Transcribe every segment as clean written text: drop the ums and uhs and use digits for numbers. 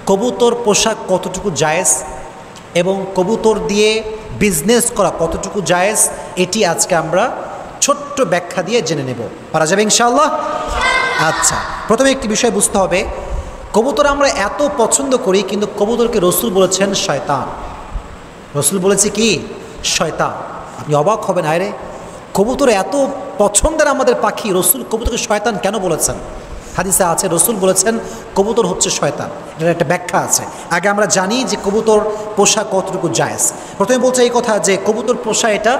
কবুতর পোষা কতটুকু জায়েজ এবং কবুতর দিয়ে বিজনেস করা কতটুকু জায়েজ, এটি আজকে আমরা ছোট্ট ব্যাখ্যা দিয়ে জেনে নেব। পারা যাবে ইনশাআল্লাহ? আচ্ছা, প্রথমে একটি বিষয় বুঝতে হবে, কবুতর আমরা এত পছন্দ করি, কিন্তু কবুতরকে রসুল বলেছেন শয়তান। রসুল বলেছে কি? শয়তান। আপনি অবাক হবেন, আরে কবুতর এত পছন্দের আমাদের পাখি, রসুল কবুতরকে শয়তান কেন বলেছেন? হাদিসে আছে রসুল বলেছেন কবুতর হচ্ছে শয়তান। এটার একটা ব্যাখ্যা আছে। আগে আমরা জানি যে কবুতর পোষা কতটুকু জায়েজ। প্রথমে বলছে এই কথা যে কবুতর পোষা এটা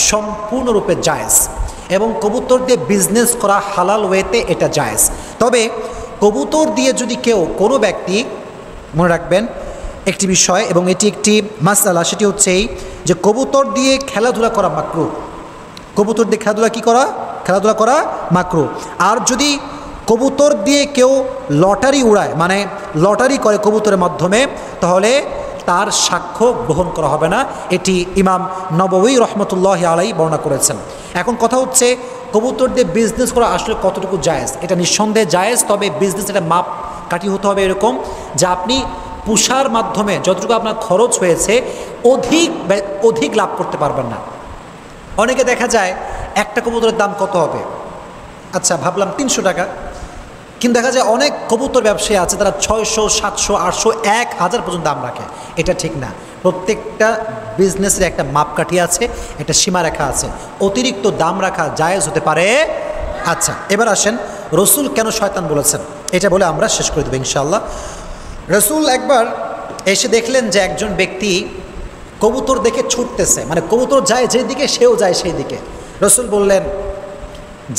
সম্পূর্ণরূপে জায়েজ এবং কবুতর দিয়ে বিজনেস করা হালাল ওয়েতে এটা জায়েজ। তবে কবুতর দিয়ে যদি কেউ, কোনো ব্যক্তি, মনে রাখবেন একটি বিষয় এবং এটি একটি মাসআলা, সেটি হচ্ছে এই যে কবুতর দিয়ে খেলাধুলা করা মাকরুহ। কবুতর দিয়ে খেলাধুলা করা মাকরুহ। আর যদি কবুতর দিয়ে কেউ লটারি উড়ায়, মানে লটারি করে কবুতরের মাধ্যমে, তাহলে তার সাক্ষ্য গ্রহণ করা হবে না। এটি ইমাম নববী রহমতুল্লাহ আলাইহি বর্ণনা করেছেন। এখন কথা হচ্ছে কবুতর দিয়ে বিজনেস করা আসলে কতটুকু জায়েজ? এটা নিঃসন্দেহে জায়েজ, তবে বিজনেস এটা মাপ কাঠি হতে হবে এরকম যে আপনি পুষার মাধ্যমে যতটুকু আপনার খরচ হয়েছে অধিক লাভ করতে পারবেন না। অনেকে দেখা যায় একটা কবুতরের দাম কত হবে, আচ্ছা ভাবলাম 300 টাকা, কিন্তু দেখা যায় অনেক কবুতর ব্যবসায়ী আছে তারা 600, 700, 800, 1000 পর্যন্ত দাম রাখে। এটা ঠিক না। প্রত্যেকটা বিজনেসের একটা মাপকাঠি আছে, একটা সীমারেখা আছে। অতিরিক্ত দাম রাখা জায়েজ হতে পারে। আচ্ছা, এবার আসেন রসুল কেন শয়তান বলেছেন, এটা বলে আমরা শেষ করে দেবো ইনশাআল্লাহ। রসুল একবার এসে দেখলেন যে একজন ব্যক্তি কবুতর দেখে ছুটতেছে, মানে কবুতর যায় যেদিকে সেও যায় সেই দিকে। রসুল বললেন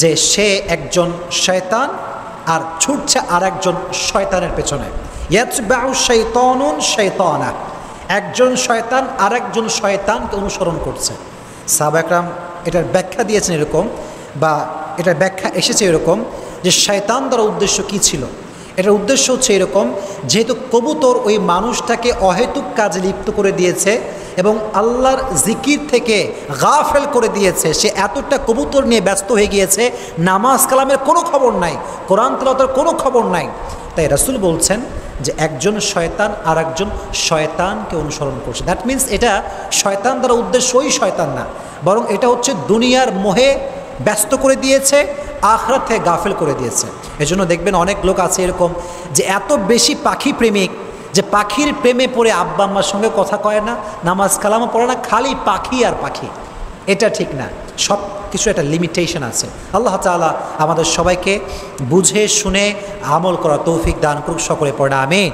যে সে একজন শয়তান আর ছুটছে আর একজন শয়তানের পেছনে। ইয়াতবাউ শাইতানুন শাইতানা, একজন শয়তান আর একজন শয়তানকে অনুসরণ করছে। সাহাবা একরাম এটার ব্যাখ্যা দিয়েছেন এরকম, বা এটার ব্যাখ্যা এসেছে এরকম যে শয়তান দ্বারা উদ্দেশ্য কী ছিল। এটার উদ্দেশ্য হচ্ছে এরকম, যেহেতু কবুতর ওই মানুষটাকে অহেতুক কাজে লিপ্ত করে দিয়েছে এবং আল্লাহর জিকির থেকে গাফেল করে দিয়েছে, সে এতটা কবুতর নিয়ে ব্যস্ত হয়ে গিয়েছে, নামাজ কালামের কোনো খবর নাই, কোরআন তেলাওয়াতের কোনো খবর নাই। তাই রাসূল বলছেন যে একজন শয়তান আর একজন শয়তানকে অনুসরণ করছে। দ্যাট মিন্স এটা শয়তান দ্বারা উদ্দেশ্য ওই শয়তান না, বরং এটা হচ্ছে দুনিয়ার মোহে ব্যস্ত করে দিয়েছে, আখিরাত থেকে গাফেল করে দিয়েছে। এজন্য দেখবেন অনেক লোক আছে এরকম যে এত বেশি পাখি প্রেমিক যে পাখির প্রেমে পড়ে আব্বা আম্মার সঙ্গে কথা কয় না, নামাজ কালামও পড়ে না, খালি পাখি আর পাখি। এটা ঠিক না। সব কিছু একটা লিমিটেশন আছে। আল্লাহ তাআলা আমাদের সবাইকে বুঝে শুনে আমল করা তৌফিক দান করুক। সকলে পড়ে আমিন।